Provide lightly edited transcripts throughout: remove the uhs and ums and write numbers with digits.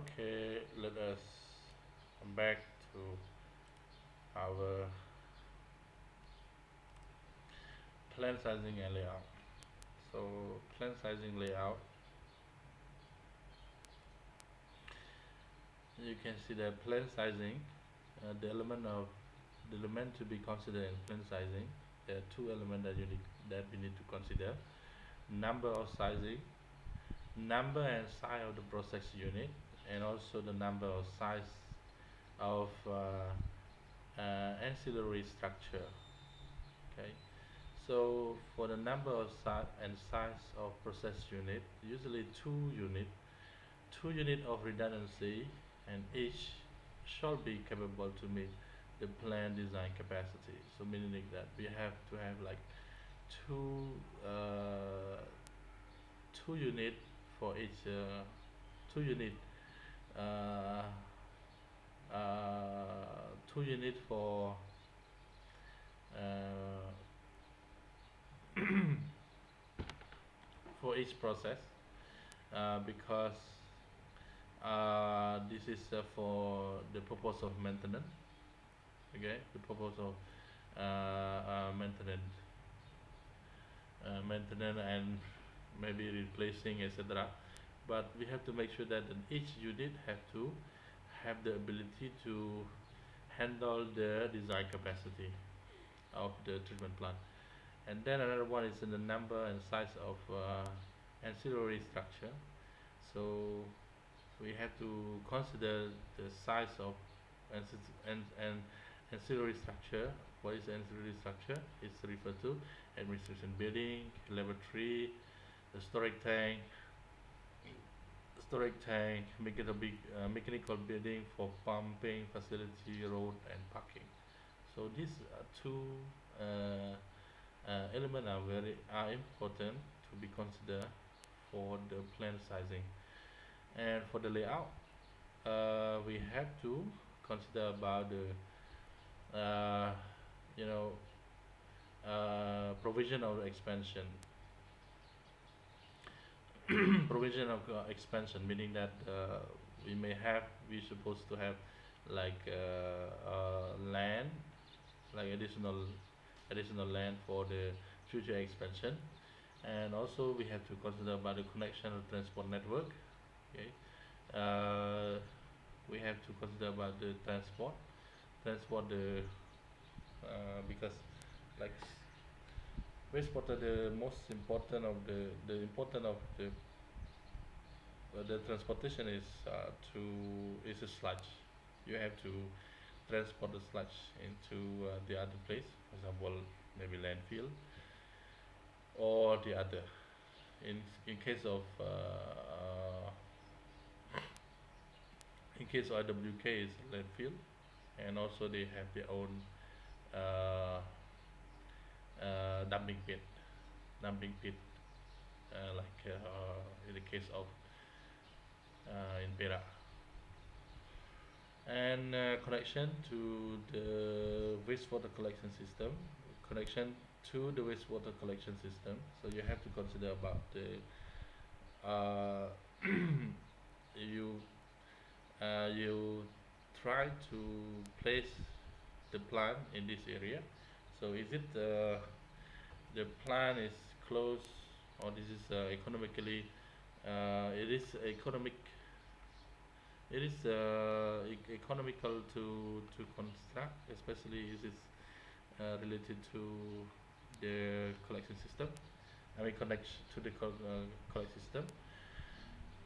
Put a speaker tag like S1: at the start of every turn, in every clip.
S1: Okay, let us come back to our plan sizing and layout. So plan sizing layout, you can see that plan sizing, the element to be considered in plan sizing. There are two elements that we need to consider: number of sizing, number and size of the process unit, and also the number of size of ancillary structure. Okay. So for the number of and size of process unit, usually two unit of redundancy, and each shall be capable to meet the planned design capacity. So meaning that we have to have like two two unit for each two unit uh, two unit uh, for each process, because this is for the purpose of maintenance. Okay, the purpose of maintenance and maybe replacing, etc. But we have to make sure that each unit have to have the ability to handle the design capacity of the treatment plant. And then another one is in the number and size of ancillary structure. So we have to consider the size of and ancillary structure. What is ancillary structure? It's referred to administration building, laboratory, the mechanical building for pumping facility, road and parking. So these two uh, elements are important to be considered for the plan sizing. And for the layout, we have to consider about the you know provision of expansion. Provision of expansion, meaning that we supposed to have like land, like additional land for the future expansion. And also we have to consider about the connection of transport network. Okay. uh, we have to consider about the transport the because like wastewater, the most important of the important of the transportation is is a sludge. You have to transport the sludge into the other place, for example maybe landfill or the other. In case of in case of IWK is landfill, and also they have their own uh, dumping pit, dumping pit, in the case of in Perak. And connection to the wastewater collection system, connection to the wastewater collection system. So you have to consider about the you you try to place the plant in this area. So is it the plant is close, or this is economically it is economic, it is economical to construct, especially is it related to the collection system. I mean, connect to the collection system.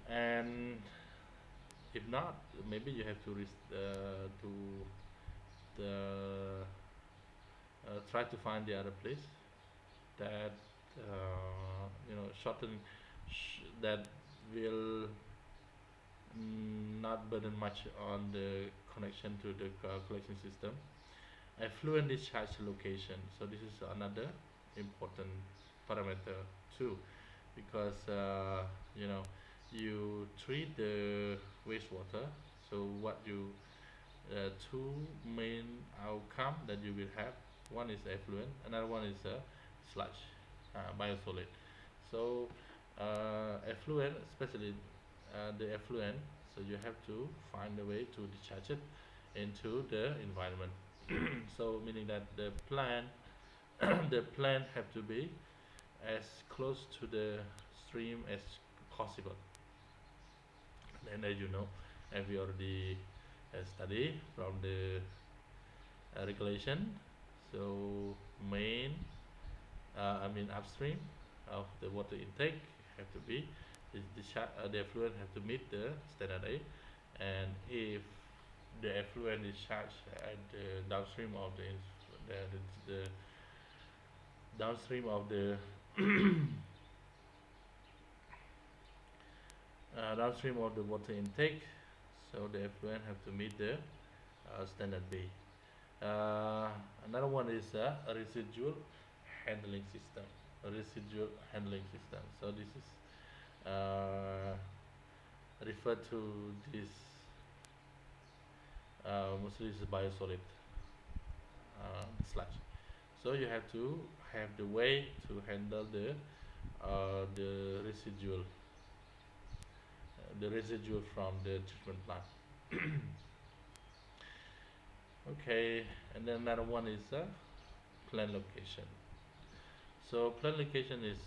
S1: And if not, maybe you have to the try to find the other place that shorten that will not burden much on the connection to the collection system. Effluent discharge location. So this is another important parameter too, because you treat the wastewater. So what you two main outcome that you will have. One is effluent, another one is sludge, biosolid. So effluent, especially the effluent. So you have to find a way to discharge it into the environment. So meaning that the plant the plant have to be as close to the stream as possible. And as you know, as we already study from the regulation, so main I mean upstream of the water intake have to be the effluent have to meet the standard A, and if the effluent is charged at the downstream of the downstream of the downstream of the water intake, so the effluent have to meet the standard B. Uh, Another one is a residual handling system. A residual handling system. So this is referred to this mostly is biosolid sludge. So you have to have the way to handle the residual from the treatment plant. Okay, and then another one is plant location. So plant location is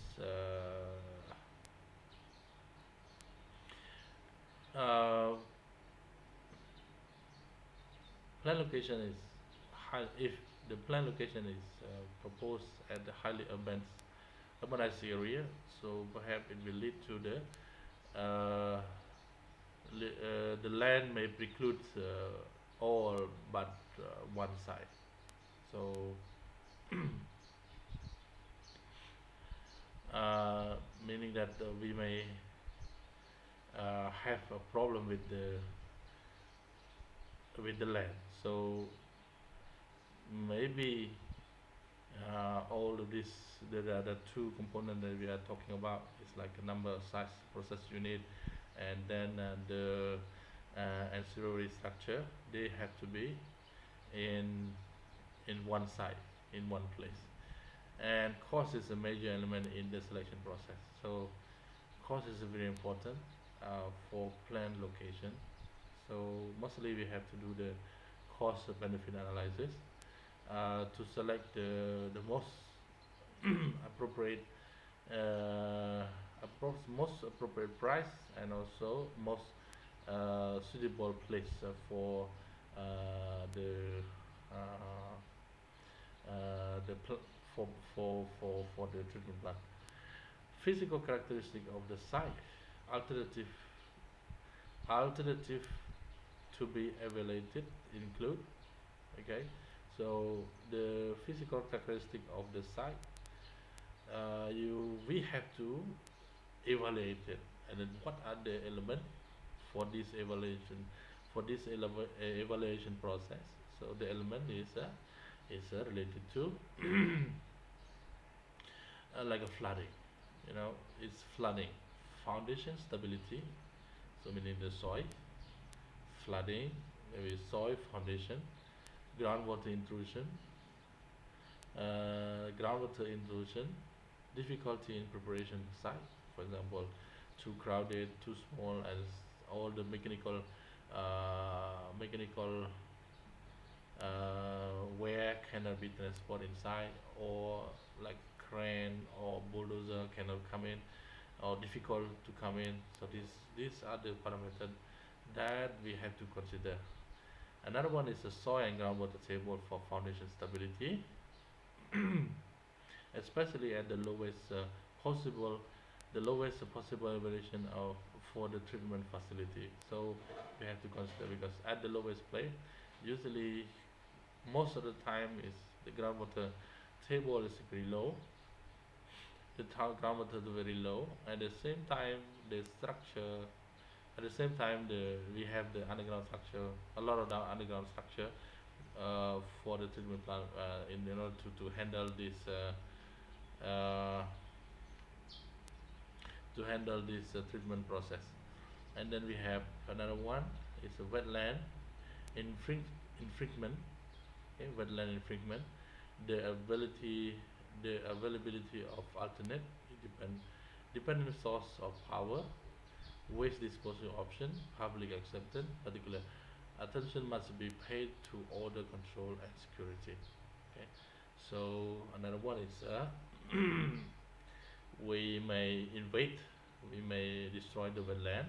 S1: uh, plant location is high, if the plant location is proposed at the highly urbanized area, so perhaps it will lead to the land may preclude all but one side. So meaning that we may have a problem with the land. So maybe all of this, the two components that we are talking about is like a number of size process unit, and then the ancillary structure, they have to be in one site, in one place. And cost is a major element in the selection process. So cost is very important for plant location. So mostly we have to do the cost benefit analysis to select the most appropriate most appropriate price, and also most suitable place for the uh, the pl- for the treatment plant. Physical characteristic of the site, alternative alternative to be evaluated include, okay, so the physical characteristic of the site, you we have to evaluate it, and then what are the elements for this evaluation, for this evaluation process. So the element is related to like a flooding, it's flooding, foundation stability, so meaning the soil, flooding, maybe soil foundation, groundwater intrusion, difficulty in preparation site, for example, too crowded, too small, as all the mechanical where cannot be transported inside, or like crane or bulldozer cannot come in, or difficult to come in. So these are the parameters that we have to consider. Another one is the soil and groundwater table for foundation stability, especially at possible the lowest possible elevation of for the treatment facility. So we have to consider, because at the lowest place, usually most of the time is the groundwater table is very low, the groundwater is very low. At the same time, the structure, at the same time, we have the underground structure, a lot of the underground structure for the treatment plant in order uh, to handle this treatment process. And then we have another one is a wetland infringement. Okay, wetland infringement. The ability, the availability of alternate dependent source of power, waste disposal option, public acceptance, particular attention must be paid to order control and security. Okay, so another one is we may invade, we may destroy the wetland.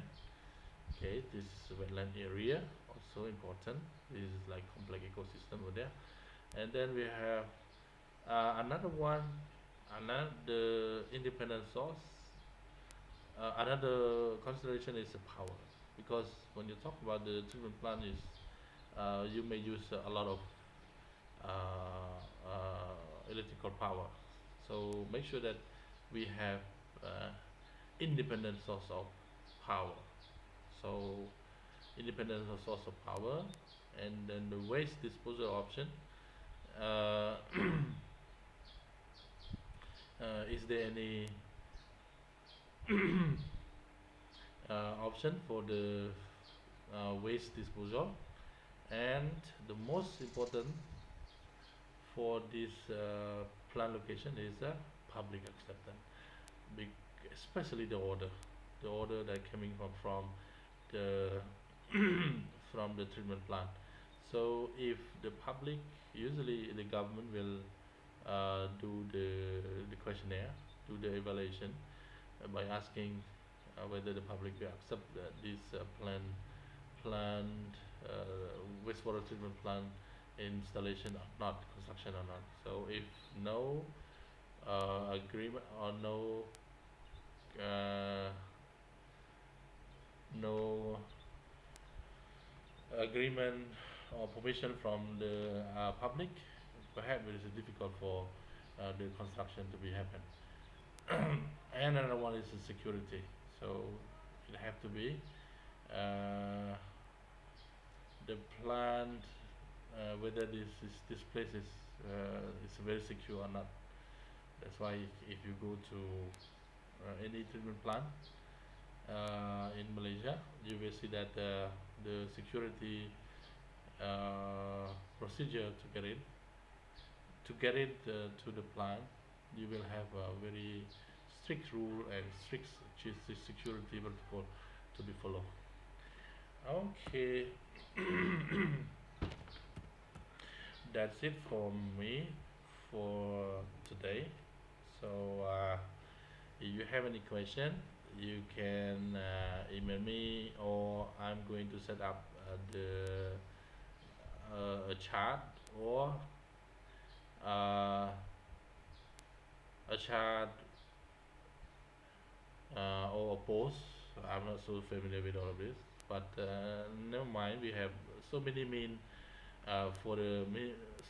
S1: Okay, this wetland area also important. This is like complex ecosystem over there. And then we have another one, another independent source. Another consideration is the power, because when you talk about the treatment plant is you may use a lot of electrical power. So make sure that we have independent source of power. So independent source of power, and then the waste disposal option. Uh, is there any option for the waste disposal? And the most important for this plant location is public acceptance, especially the order that coming from the from the treatment plant. So if the public, usually the government will do the questionnaire, do the evaluation by asking whether the public will accept this planned wastewater treatment plant installation or not, construction or not. So if no agreement or uh, no agreement or permission from the public, perhaps it is difficult for the construction to be happen. And another one is the security. So it have to be uh, the plant, whether this place is very secure or not. That's why if you go to any treatment plant in Malaysia, you will see that the security procedure to get it to the plant, you will have a very strict rule and strict security protocol to be followed. Okay, that's it for me for today. So if you have any question, you can email me, or I'm going to set up the a chat, or uh, a chat or a post. I'm not so familiar with all of this, but never mind. We have so many for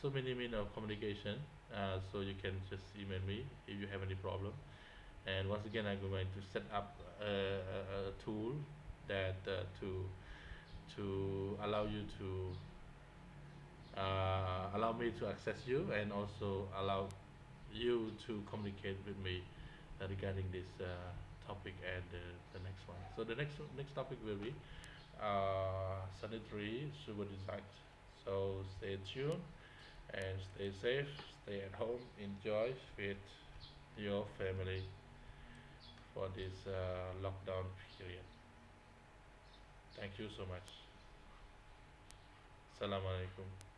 S1: so many mean of communication. So you can just email me if you have any problem. And once again, I'm going to set up a tool that to allow you to allow me to access you, and also allow you to communicate with me regarding this topic and the next one. So the next topic will be sanitary super design. So stay tuned and stay safe, stay at home, enjoy with your family for this lockdown period. Thank you so much. Assalamu alaikum.